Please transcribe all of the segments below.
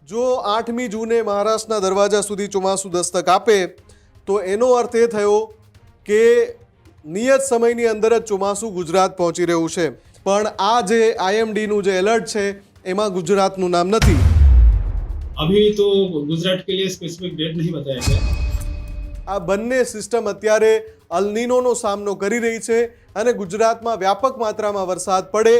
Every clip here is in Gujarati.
જો 8મી જૂને મહારાષ્ટ્રના દરવાજા સુધી ચોમાસું દસ્તક આપે તો એનો અર્થ એ થયો કે નિયત સમયની અંદર જ ચોમાસું ગુજરાત પહોંચી રહ્યું છે. પણ આ જે આઈએમડીનું જે એલર્ટ છે એમાં ગુજરાતનું નામ નથી. अभी तो गुजरात के लिए स्पेसिफिक डेट नहीं बताया गया. આ બંને સિસ્ટમ અત્યારે અલનીનોનો સામનો કરી રહી છે અને ગુજરાતમાં વ્યાપક માત્રામાં વરસાદ પડે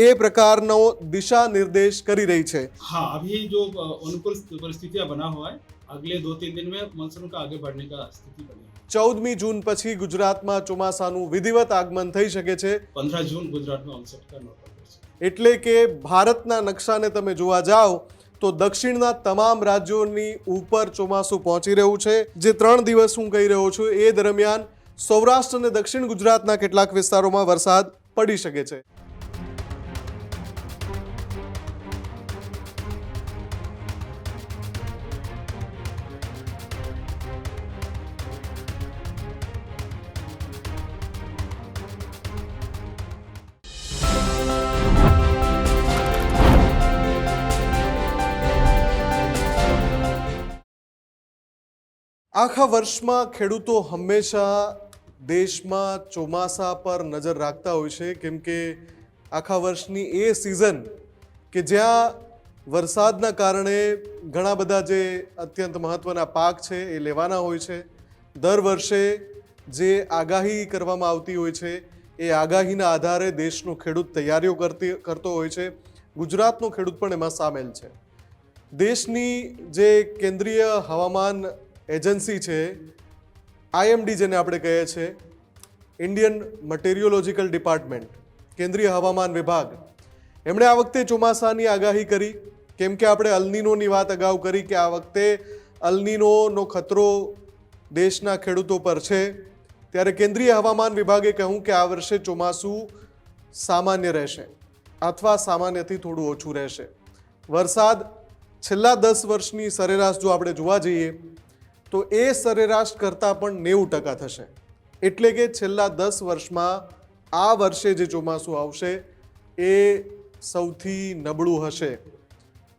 એ પ્રકારનો દિશા નિર્દેશ કરી રહી છે. हाँ, अभी जो अनुकूल परिस्थितियां बना हुआ है, अगले 2-3 दिन में मानसून का आगे बढ़ने का स्थिति बनी है. 14મી જૂન પછી ગુજરાતમાં ચોમાસાનું વિધિવત આગમન થઈ શકે છે. 15 जून गुजरात में ऑनसेट का नौका है. એટલે કે ભારતના નકશાને તમે જોવા જાઓ તો દક્ષિણના તમામ રાજ્યોની ઉપર ચોમાસું પહોંચી રહ્યું છે. જે 3 દિવસ હું કહી રહ્યો છું એ દરમિયાન સૌરાષ્ટ્ર અને દક્ષિણ ગુજરાતના કેટલાક વિસ્તારોમાં વરસાદ પડી શકે છે. આખા વર્ષમાં ખેડૂતો હંમેશા દેશમાં ચોમાસા પર નજર રાખતા હોય છે, કેમ કે આખા વર્ષની એ સિઝન કે જ્યાં વરસાદના કારણે ઘણા બધા જે અત્યંત મહત્ત્વના પાક છે એ લેવાના હોય છે. દર વર્ષે જે આગાહી કરવામાં આવતી હોય છે એ આગાહીના આધારે દેશનો ખેડૂત તૈયારીઓ કરતો હોય છે. ગુજરાતનો ખેડૂત પણ એમાં સામેલ છે. દેશની જે કેન્દ્રીય હવામાન એજન્સી છે, આઈએમડી જેને આપણે કહીએ છીએ, ઇન્ડિયન મટીરિયોલોજીકલ ડિપાર્ટમેન્ટ, કેન્દ્રીય હવામાન વિભાગ, એમણે આ વખતે ચોમાસાની આગાહી કરી. કેમ કે આપણે અલનીનોની વાત અગાઉ કરી કે આ વખતે અલનીનોનો ખતરો દેશના ખેડૂતો પર છે. ત્યારે કેન્દ્રીય હવામાન વિભાગે કહ્યું કે આ વર્ષે ચોમાસું સામાન્ય રહેશે અથવા સામાન્યથી થોડું ઓછું રહેશે. વરસાદ છેલ્લા 10 વર્ષની સરેરાશ જો આપણે જોવા જઈએ તો એ સરેરાશ કરતાં પણ 90% થશે. એટલે કે છેલ્લા 10 વર્ષમાં આ વર્ષે જે ચોમાસું આવશે એ સૌથી નબળું હશે.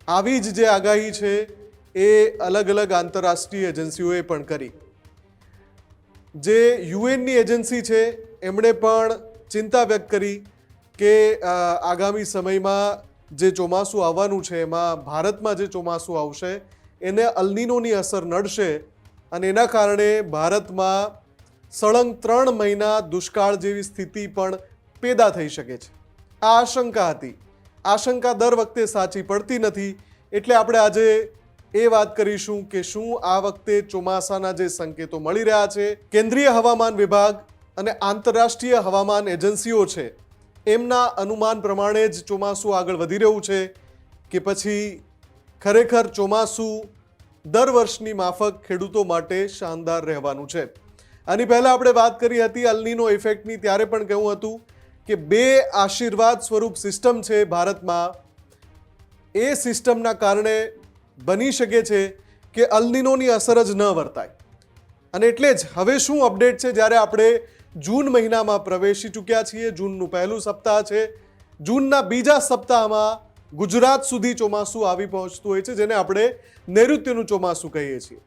આવી જ જે આગાહી છે એ અલગ અલગ આંતરરાષ્ટ્રીય એજન્સીઓએ પણ કરી. જે યુએનની એજન્સી છે એમણે પણ ચિંતા વ્યક્ત કરી કે આગામી સમયમાં જે ચોમાસું આવવાનું છે એમાં ભારતમાં જે ચોમાસું આવશે એને અલનીનોની અસર નડશે અને એના કારણે ભારતમાં સળંગ 3 મહિના દુષ્કાળ જેવી સ્થિતિ પણ પેદા થઈ શકે છે. આ આશંકા હતી. આશંકા દર વખતે સાચી પડતી નથી. એટલે આપણે આજે એ વાત કરીશું કે શું આ વખતે ચોમાસાના જે સંકેતો મળી રહ્યા છે, કેન્દ્રીય હવામાન વિભાગ અને આંતરરાષ્ટ્રીય હવામાન એજન્સીઓ છે એમના અનુમાન પ્રમાણે જ ચોમાસું આગળ વધી રહ્યું છે કે પછી ખરેખર ચોમાસું દર વર્ષની માફક ખેડૂતો માટે શાનદાર રહેવાનું છે. આની પહેલાં આપણે વાત કરી હતી અલનીનો ઇફેક્ટની, ત્યારે પણ કહ્યું હતું કે 2 આશીર્વાદ સ્વરૂપ સિસ્ટમ છે ભારતમાં. એ સિસ્ટમના કારણે બની શકે છે કે અલનીનોની અસર જ ન વર્તાય. અને એટલે જ હવે શું અપડેટ છે, જ્યારે આપણે જૂન મહિનામાં પ્રવેશી ચૂક્યા છીએ, જૂનનું પહેલું સપ્તાહ છે, જૂનના બીજા સપ્તાહમાં ગુજરાત સુધી ચોમાસું આવી પહોંચતું હોય છે, જેને આપણે નૈઋત્યનું ચોમાસું કહીએ છીએ.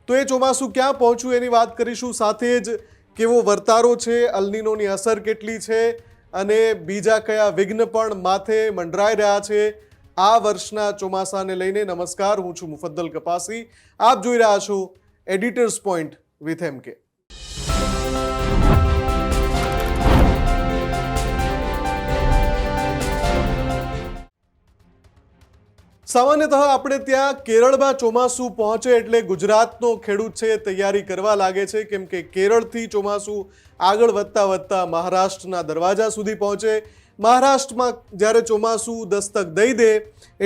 તો એ ચોમાસું ક્યાં પહોંચ્યું એની વાત કરીશું. સાથે જ કેવો વર્તારો છે, અલનીનોની અસર કેટલી છે અને બીજા કયા વિઘ્ન પણ માથે મંડરાઈ રહ્યા છે આ વર્ષના ચોમાસાને લઈને. નમસ્કાર, હું છું મુફદ્દલ કપાસી. આપ જોઈ રહ્યા છો એડિટર્સ પોઈન્ટ વિથ MK. સામાન્યતઃ આપણે ત્યાં કેરળમાં ચોમાસું પહોંચે એટલે ગુજરાતનો ખેડૂત છે તૈયારી કરવા લાગે છે, કેમ કે કેરળથી ચોમાસું આગળ વધતા વધતા મહારાષ્ટ્રના દરવાજા સુધી પહોંચે. મહારાષ્ટ્રમાં જ્યારે ચોમાસું દસ્તક દઈ દે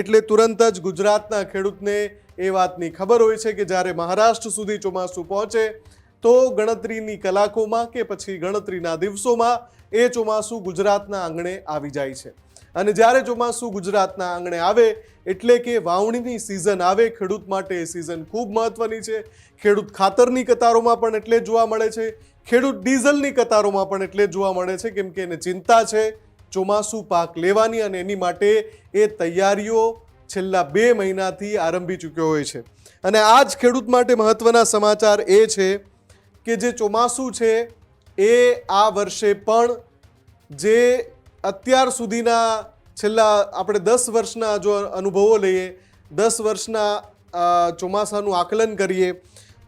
એટલે તુરંત જ ગુજરાતના ખેડૂતને એ વાતની ખબર હોય છે કે જ્યારે મહારાષ્ટ્ર સુધી ચોમાસું પહોંચે તો ગણતરીની કલાકોમાં કે પછી ગણતરીના દિવસોમાં એ ચોમાસું ગુજરાતના આંગણે આવી જાય છે. અને જ્યારે ચોમાસું ગુજરાતના આંગણે આવે એટલે કે વાવણીની સિઝન આવે, ખેડૂત માટે એ સિઝન ખૂબ મહત્વની છે. ખેડૂત ખાતરની કતારોમાં પણ એટલે જ જોવા મળે છે, ખેડૂત ડીઝલની કતારોમાં પણ એટલે જ જોવા મળે છે, કેમ કે એને ચિંતા છે ચોમાસું પાક લેવાની અને એની માટે એ તૈયારીઓ છેલ્લા 2 મહિનાથી આરંભી ચૂક્યો હોય છે. અને આ જ ખેડૂત માટે મહત્વના સમાચાર એ છે કે જે ચોમાસું છે એ આ વર્ષે પણ જે અત્યાર સુધીના છેલ્લા આપણે 10 વર્ષના જો અનુભવો લઈએ, 10 વર્ષના ચોમાસાનું આકલન કરીએ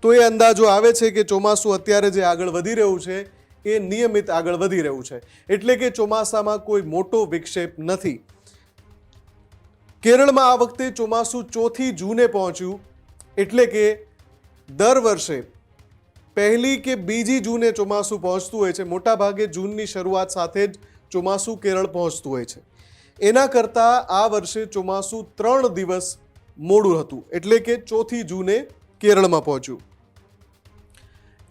તો એ અંદાજો આવે છે કે ચોમાસું અત્યારે જે આગળ વધી રહ્યું છે એ નિયમિત આગળ વધી રહ્યું છે. એટલે કે ચોમાસામાં કોઈ મોટો વિક્ષેપ નથી. કેરળમાં આ વખતે ચોમાસું 4 જૂને પહોંચ્યું, એટલે કે દર વર્ષે 1 કે 2 જૂને ચોમાસું પહોંચતું હોય છે. મોટા ભાગે જૂનની શરૂઆત સાથે જ ચોમાસું કેરળ પહોંચતું હોય છે. એના કરતાં આ વર્ષે ચોમાસું 3 દિવસ મોડું હતું, એટલે કે 4 જૂને કેરળમાં પહોંચ્યું.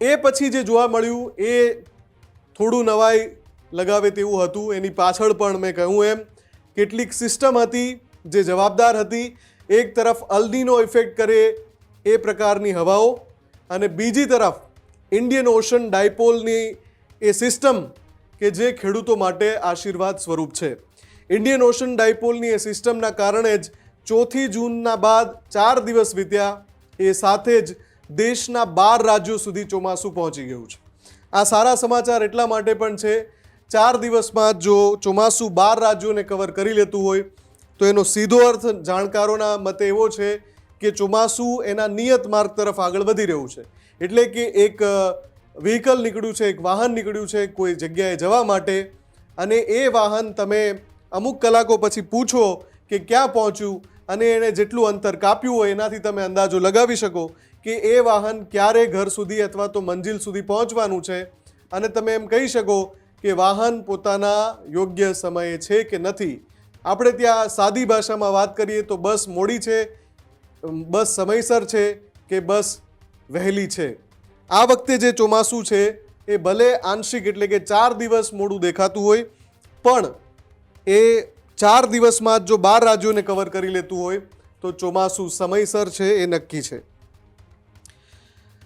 એ પછી જે જોવા મળ્યું એ થોડું નવાઈ લગાવે તેવું હતું. એની પાછળ પણ મેં કહ્યું એમ કેટલીક સિસ્ટમ હતી જે જવાબદાર હતી. એક તરફ અલ્નીનો ઇફેક્ટ કરે એ પ્રકારની હવાઓ, અને બીજી તરફ ઇન્ડિયન ઓશન ડાયપોલની એ સિસ્ટમ કે જે ખેડૂતો માટે આશીર્વાદ સ્વરૂપ છે. ઇન્ડિયન ઓશન ડાયપોલની એ સિસ્ટમના કારણે જ 4 જૂનના બાદ 4 દિવસ વીત્યા, એ સાથે જ દેશના 12 રાજ્યો સુધી ચોમાસું પહોંચી ગયું છે. આ સારા સમાચાર એટલા માટે પણ છે, 4 દિવસમાં જો ચોમાસું 12 રાજ્યોને કવર કરી લેતું હોય તો એનો સીધો અર્થ જાણકારોના મતે એવો છે કે ચોમાસું એના નિયત માર્ગ તરફ આગળ વધી રહ્યું છે. એટલે કે એક વ્હીકલ નીકળ્યું છે, એક વાહન નીકળ્યું છે કોઈ જગ્યાએ જવા માટે, અને એ વાહન તમે અમુક કલાકો પછી પૂછો કે ક્યાં પહોંચ્યું, અને એણે જેટલું અંતર કાપ્યું હોય એનાથી તમે અંદાજો લગાવી શકો કે એ વાહન ક્યારે ઘર સુધી અથવા તો મંજિલ સુધી પહોંચવાનું છે. અને તમે એમ કહી શકો કે વાહન પોતાના યોગ્ય સમયે છે કે નથી. આપણે ત્યાં સાદી ભાષામાં વાત કરીએ તો બસ મોડી છે, બસ સમયસર છે કે બસ વહેલી છે. આ વખતે જે ચોમાસું છે એ ભલે આંશિક એટલે કે 4 દિવસ મોડું દેખાતું હોય, પણ એ 4 દિવસમાં જો 12 રાજ્યોને કવર કરી લેતું હોય તો ચોમાસું સમયસર છે એ નક્કી છે.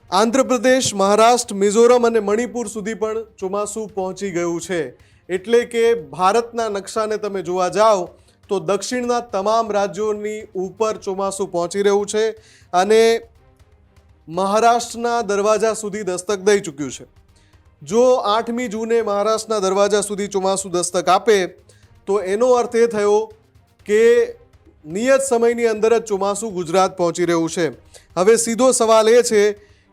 આંધ્રપ્રદેશ, મહારાષ્ટ્ર, મિઝોરમ અને મણિપુર સુધી પણ ચોમાસું પહોંચી ગયું છે. એટલે કે ભારતના નકશાને તમે જોવા જાઓ તો દક્ષિણના તમામ રાજ્યોની ઉપર ચોમાસું પહોંચી રહ્યું છે અને મહારાષ્ટ્રના દરવાજા સુધી દસ્તક દઈ ચૂક્યું છે. જો 8મી જૂને મહારાષ્ટ્રના દરવાજા સુધી ચોમાસું દસ્તક આપે તો એનો અર્થ એ થયો કે નિયત સમયની અંદર જ ચોમાસું ગુજરાત પહોંચી રહ્યું છે. હવે સીધો સવાલ એ છે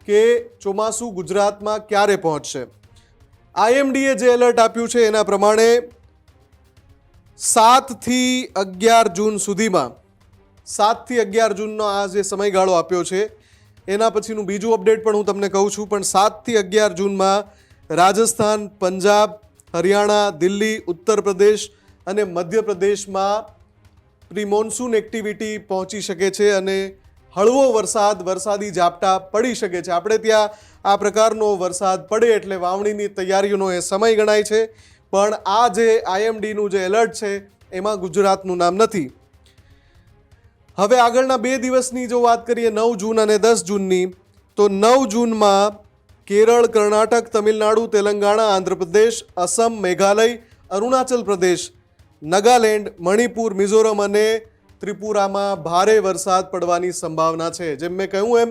કે ચોમાસું ગુજરાતમાં ક્યારે પહોંચશે. આઈએમડીએ જે એલર્ટ આપ્યું છે એના પ્રમાણે 7 થી 11 જૂન સુધીમાં, 7 થી 11 જૂનનો આ જે સમયગાળો આપ્યો છે એના પછીનું બીજું અપડેટ પણ હું તમને કહું છું, પણ 7 થી 11 જૂનમાં રાજસ્થાન, પંજાબ, હરિયાણા, દિલ્હી, ઉત્તર પ્રદેશ અને મધ્યપ્રદેશમાં પ્રી મોન્સૂન એક્ટિવિટી પહોંચી શકે છે અને હળવો વરસાદી ઝાપટા પડી શકે છે. આપણે ત્યાં આ પ્રકારનો વરસાદ પડે એટલે વાવણીની તૈયારીઓનો એ સમય ગણાય છે, પણ આ જે આઈએમડીનું જે એલર્ટ છે એમાં ગુજરાતનું નામ નથી. હવે આગળના 2 દિવસની જો વાત કરીએ 9 જૂન અને 10 જૂનની, તો 9 જૂનમાં કેરળ, કર્ણાટક, તમિલનાડુ, તેલંગાણા, આંધ્રપ્રદેશ, અસમ, મેઘાલય, અરુણાચલ પ્રદેશ, નાગાલેન્ડ, મણિપુર, મિઝોરમ અને ત્રિપુરામાં ભારે વરસાદ પડવાની સંભાવના છે. જેમ મેં કહ્યું એમ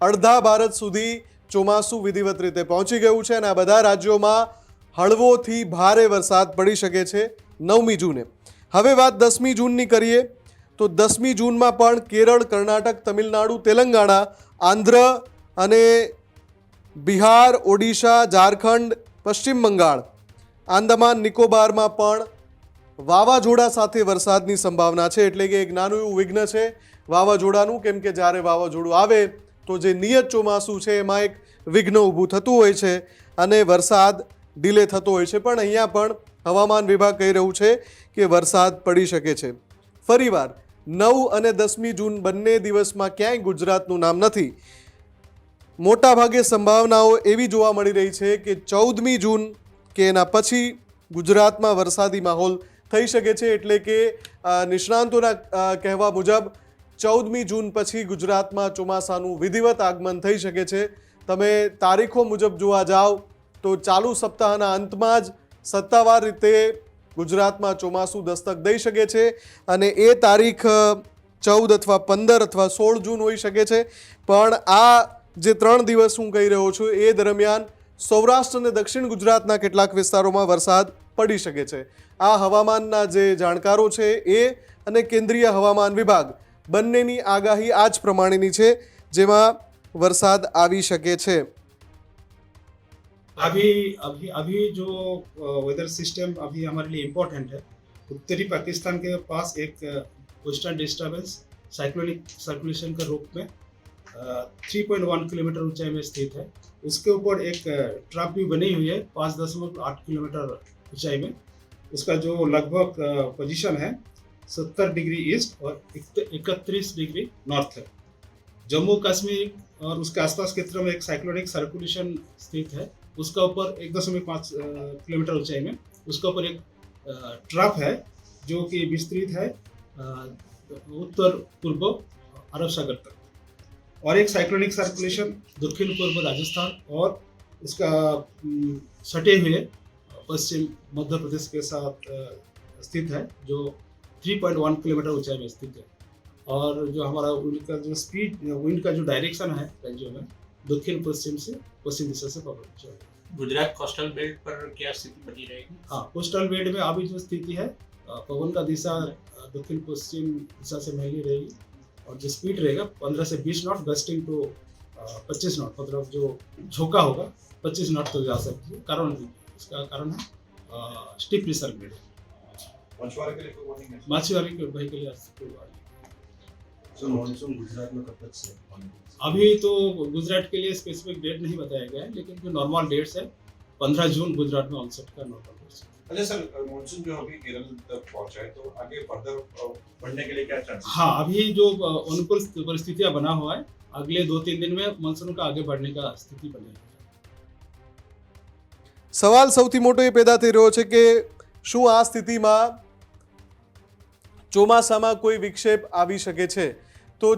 અડધા ભારત સુધી ચોમાસું વિધિવત રીતે પહોંચી ગયું છે અને આ બધા રાજ્યોમાં હળવોથી ભારે વરસાદ પડી શકે છે 9મી જૂને. હવે વાત 10મી જૂનની કરીએ તો 10મી જૂનમાં પણ કેરળ, કર્ણાટક, તમિલનાડુ, તેલંગાણા, આંધ્ર અને બિહાર, ઓડિશા, ઝારખંડ, પશ્ચિમ બંગાળ, આંદામાન નિકોબારમાં પણ વાવાઝોડા સાથે વરસાદની સંભાવના છે. એટલે કે એક નાનું એવું વિઘ્ન છે વાવાઝોડાનું, કેમ કે જ્યારે વાવાઝોડું આવે તો જે નિયત ચોમાસું છે એમાં એક વિઘ્ન ઊભું થતું હોય છે અને વરસાદ ડિલે થતો હોય છે. પણ અહીંયા પણ હવામાન વિભાગ કહી રહ્યું છે કે વરસાદ પડી શકે છે. ફરીવાર 9 અને 10મી જૂન બંને દિવસમાં ક્યાંય ગુજરાતનું નામ નથી. મોટાભાગે સંભાવનાઓ એવી જોવા મળી રહી છે કે 14મી જૂન કે એના પછી ગુજરાતમાં વરસાદી માહોલ થઈ શકે છે. એટલે કે નિષ્ણાંતોના કહેવા મુજબ 14મી જૂન પછી ગુજરાતમાં ચોમાસાનું વિધિવત આગમન થઈ શકે છે. તમે તારીખો મુજબ જોવા જાઓ તો ચાલુ સપ્તાહના અંતમાં જ સત્તાવાર રીતે ગુજરાતમાં ચોમાસું દસ્તક દઈ શકે છે અને એ તારીખ 14 અથવા 15 અથવા 16 જૂન હોઈ શકે છે. પણ આ જે 3 દિવસ હું કહી રહ્યો છું એ દરમિયાન સૌરાષ્ટ્ર અને દક્ષિણ ગુજરાતના કેટલાક વિસ્તારોમાં વરસાદ પડી શકે છે. આ હવામાનના જે જાણકારો છે એ અને કેન્દ્રીય હવામાન વિભાગ બંનેની આગાહી આ જ પ્રમાણેની છે, જેમાં વરસાદ આવી શકે છે. अभी अभी अभी जो वेदर सिस्टम अभी हमारे लिए इम्पोर्टेंट है. उत्तरी पाकिस्तान के पास एक वेस्टर्न डिस्टर्बेंस साइक्लोनिक सर्कुलेशन के रूप में 3.1 किलोमीटर ऊंचाई में स्थित है. उसके ऊपर एक ट्रफ भी बनी हुई है 5.8 किलोमीटर ऊंचाई में. उसका जो लगभग पोजीशन है 70 डिग्री ईस्ट और 31 डिग्री नॉर्थ है. जम्मू कश्मीर और उसके आसपास के क्षेत्र में एक साइक्लोनिक सर्कुलेशन स्थित है. उसका ऊपर 1.5 किलोमीटर ऊंचाई में उसका ऊपर एक ट्रफ है जो कि विस्तृत है उत्तर पूर्व अरब सागर तक. और एक साइक्लोनिक सर्कुलेशन दक्षिण पूर्व राजस्थान और उसका सटे हुए पश्चिम मध्य प्रदेश के साथ स्थित है जो 3.1 किलोमीटर ऊंचाई में स्थित है. और जो हमारा उनका जो स्पीड विंड का जो डायरेक्शन है राज्यों में दक्षिण पश्चिम से पश्चिम दिशा से पवन चलेगा. गुजरात कोस्टल बेल्ट पर क्या स्थिति बनी रहेगी? हाँ, कोस्टल बेल्ट में अभी जो स्थिति है पवन का दिशा दक्षिण पश्चिम दिशा से महली रहेगी और जो स्पीड रहेगा 15 से 20 नॉट गस्टिंग टू 25 नॉट, मतलब जो झोंका होगा 25 नॉट तक जा सकती है. कारण इसका कारण है स्टीप प्रेशर ग्रेड. मछुआरे के लिए कोई वार्निंग है? मछुआरे के भाई के लिए कोई वार्निंग. सर मॉनसून गुजरात में कब तक से? अभी तो गुजरात के लिए स्पेसिफिक डेट नहीं बताया गया है, लेकिन जो नॉर्मल डेट्स है 15 जून गुजरात में ऑनसेट का नॉर्मल डेट्स है. अच्छा सर, मॉनसून जो अभी केरल तक पहुंचा है तो आगे फर्दर बढ़ने के लिए क्या चांसेस? हाँ, अभी जो अनुकूल परिस्थितियां बना हुआ है अगले 2-3 दिन में मानसून का आगे बढ़ने का स्थिति बनेगी. સવાલ સૌથી મોટો એ પેદા થઈ રહ્યો છે કે શું આ સ્થિતિમાં ચોમાસામાં કોઈ વિક્ષેપ આવી શકે છે? તો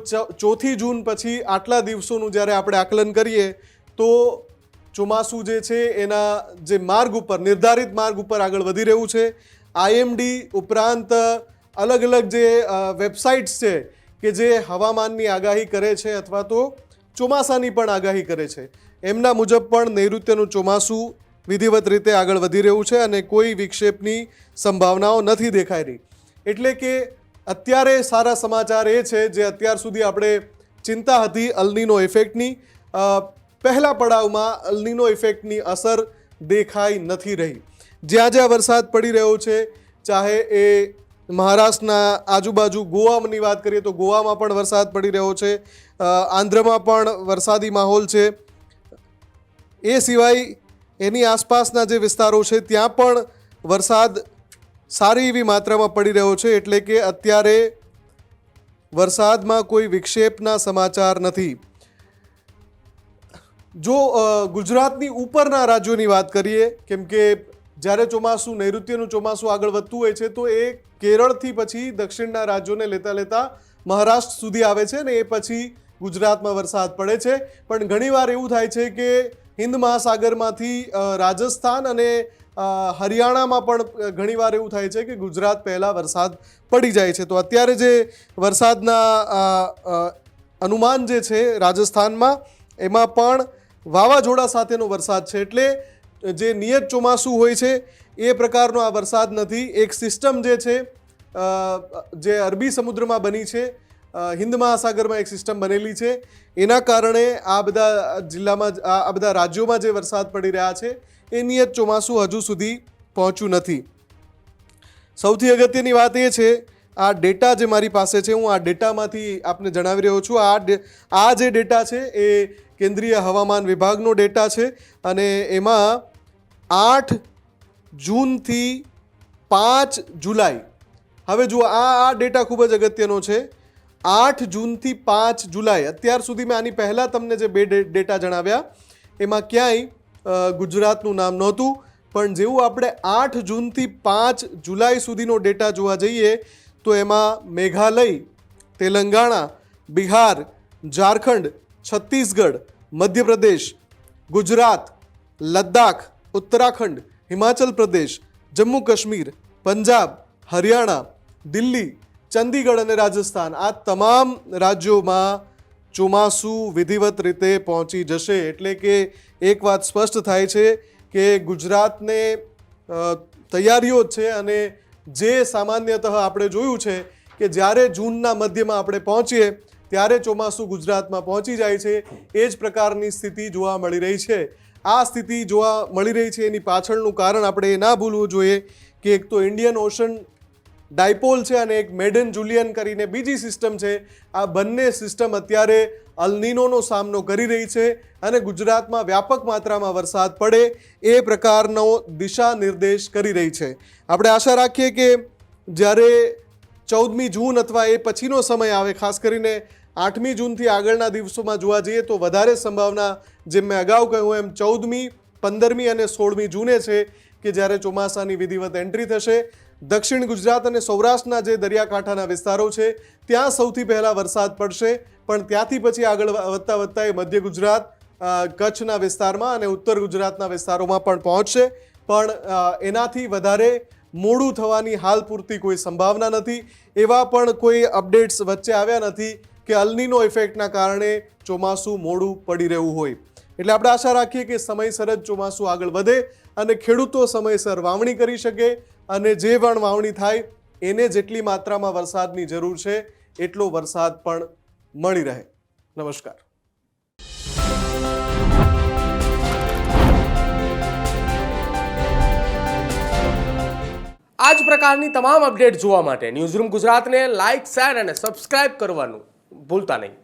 4 જૂન પછી આટલા દિવસોનું જ્યારે આપણે આકલન કરીએ તો ચોમાસું જે છે એના જે માર્ગ ઉપર નિર્ધારિત માર્ગ ઉપર આગળ વધી રહ્યું છે. આઈએમડી ઉપરાંત અલગ અલગ જે વેબસાઇટ્સ છે કે જે હવામાનની આગાહી કરે છે અથવા તો ચોમાસાની પણ આગાહી કરે છે, એમના મુજબ પણ નૈઋત્યનું ચોમાસું વિધિવત રીતે આગળ વધી રહ્યું છે અને કોઈ વિક્ષેપની સંભાવનાઓ નથી દેખાઈ રહી. એટલે કે અત્યારે સારા સમાચાર એ છે જે અત્યાર સુધી આપણે ચિંતા હતી અલનીનો ઇફેક્ટની, પહેલા પડાવમાં અલનીનો ઇફેક્ટની અસર દેખાઈ નથી રહી. જ્યાં જ્યાં વરસાદ પડી રહ્યો છે, ચાહે એ મહારાષ્ટ્રના આજુબાજુ ગોવાની વાત કરીએ તો ગોવામાં પણ વરસાદ પડી રહ્યો છે, આંધ્રમાં પણ વરસાદી માહોલ છે. એ સિવાય એની આસપાસના જે વિસ્તારો છે ત્યાં પણ વરસાદ સારી એવી માત્રામાં પડી રહ્યો છે. એટલે કે અત્યારે વરસાદમાં કોઈ વિક્ષેપના સમાચાર નથી. જો ગુજરાતની ઉપરના રાજ્યોની વાત કરીએ, કેમ કે જ્યારે ચોમાસું નૈઋત્યનું ચોમાસું આગળ વધતું હોય છે તો એ કેરળથી પછી દક્ષિણના રાજ્યોને લેતા લેતા મહારાષ્ટ્ર સુધી આવે છે ને એ પછી ગુજરાતમાં વરસાદ પડે છે. પણ ઘણીવાર એવું થાય છે કે હિન્દ મહાસાગરમાંથી રાજસ્થાન અને હરિયાણામાં પણ ઘણીવાર એવું થાય છે કે ગુજરાત પહેલાં વરસાદ પડી જાય છે. તો અત્યારે જે વરસાદના અનુમાન જે છે રાજસ્થાનમાં એમાં પણ વાવાઝોડા સાથેનો વરસાદ છે. એટલે જે નિયત ચોમાસું હોય છે એ પ્રકારનો આ વરસાદ નથી. એક સિસ્ટમ જે છે જે અરબી સમુદ્રમાં બની છે, હિન્દ મહાસાગરમાં એક સિસ્ટમ બનેલી છે, એના કારણે આ બધા જિલ્લામાં આ બધા રાજ્યોમાં જે વરસાદ પડી રહ્યા છે એ નિયત ચોમાસું હજુ સુધી પહોંચ્યું નથી. સૌથી અગત્યની વાત એ છે, આ ડેટા જે મારી પાસે છે હું આ ડેટામાંથી આપને જણાવી રહ્યો છું. આ જે ડેટા છે એ કેન્દ્રીય હવામાન વિભાગનો ડેટા છે અને એમાં 8 જૂનથી 5 જુલાઈ, હવે જુઓ આ ડેટા ખૂબ જ અગત્યનો છે. 8 જૂનથી 5 જુલાઈ અત્યાર સુધી મેં આની પહેલાં તમને જે બે ડેટા જણાવ્યા એમાં ક્યાંય ગુજરાતનું નામ નહોતું, પણ જેવું આપણે 8 જૂનથી 5 જુલાઈ સુધીનો ડેટા જોવા જઈએ તો એમાં મેઘાલય, તેલંગાણા, બિહાર, ઝારખંડ, છત્તીસગઢ, મધ્યપ્રદેશ, ગુજરાત, લદ્દાખ, ઉત્તરાખંડ, હિમાચલ પ્રદેશ, જમ્મુ કાશ્મીર, પંજાબ, હરિયાણા, દિલ્હી, ચંદીગઢ અને રાજસ્થાન આ તમામ રાજ્યોમાં ચોમાસું વિધિવત રીતે પહોંચી જશે. એટલે કે એક વાત સ્પષ્ટ થાય છે કે ગુજરાતને તૈયારીઓ જ છે અને જે સામાન્યતઃ આપણે જોયું છે કે જ્યારે જૂનના મધ્યમાં આપણે પહોંચીએ ત્યારે ચોમાસું ગુજરાતમાં પહોંચી જાય છે. એ જ પ્રકારની સ્થિતિ જોવા મળી રહી છે. આ સ્થિતિ જોવા મળી રહી છે એની પાછળનું કારણ આપણે એ ના ભૂલવું જોઈએ કે એક તો ઇન્ડિયન ઓશન ડાયપોલ છે અને એક મેડન જુલિયન કરીને બીજી સિસ્ટમ છે. આ બંને સિસ્ટમ અત્યારે અલનીનોનો સામનો કરી રહી છે અને ગુજરાતમાં વ્યાપક માત્રામાં વરસાદ પડે એ પ્રકારનો દિશા નિર્દેશ કરી રહી છે. આપણે આશા રાખીએ કે જ્યારે 14મી જૂન અથવા એ પછીનો સમય આવે, ખાસ કરીને 8મી જૂનથી આગળના દિવસોમાં જોવા જઈએ તો વધારે સંભાવના, જેમ મેં અગાઉ કહ્યું એમ 14મી, 15મી અને 16મી જૂને છે કે જ્યારે ચોમાસાની વિધિવત એન્ટ્રી થશે. દક્ષિણ ગુજરાત અને સૌરાષ્ટ્રના જે દરિયાકાંઠાના વિસ્તારો છે ત્યાં સૌથી પહેલાં વરસાદ પડશે, પણ ત્યાંથી પછી આગળ વધતા વધતા એ મધ્ય ગુજરાત, કચ્છના વિસ્તારમાં અને ઉત્તર ગુજરાતના વિસ્તારોમાં પણ પહોંચશે. પણ એનાથી વધારે મોડું થવાની હાલ પૂરતી કોઈ સંભાવના નથી. એવા પણ કોઈ અપડેટ્સ વચ્ચે આવ્યા નથી કે અલનીનો ઇફેક્ટના કારણે ચોમાસું મોડું પડી રહ્યું હોય. એટલે આપણે આશા રાખીએ કે સમયસર જ ચોમાસું આગળ વધે અને ખેડૂતો સમયસર વાવણી કરી શકે અને જે પણ વાવણી થાય એને જેટલી માત્રામાં વરસાદની જરૂર છે એટલો વરસાદ પણ મળી રહે. નમસ્કાર. આ જ પ્રકારની તમામ અપડેટ જોવા માટે ન્યૂઝરૂમ ગુજરાતને લાઇક, શેર અને સબસ્ક્રાઇબ કરવાનું ભૂલતા નહીં.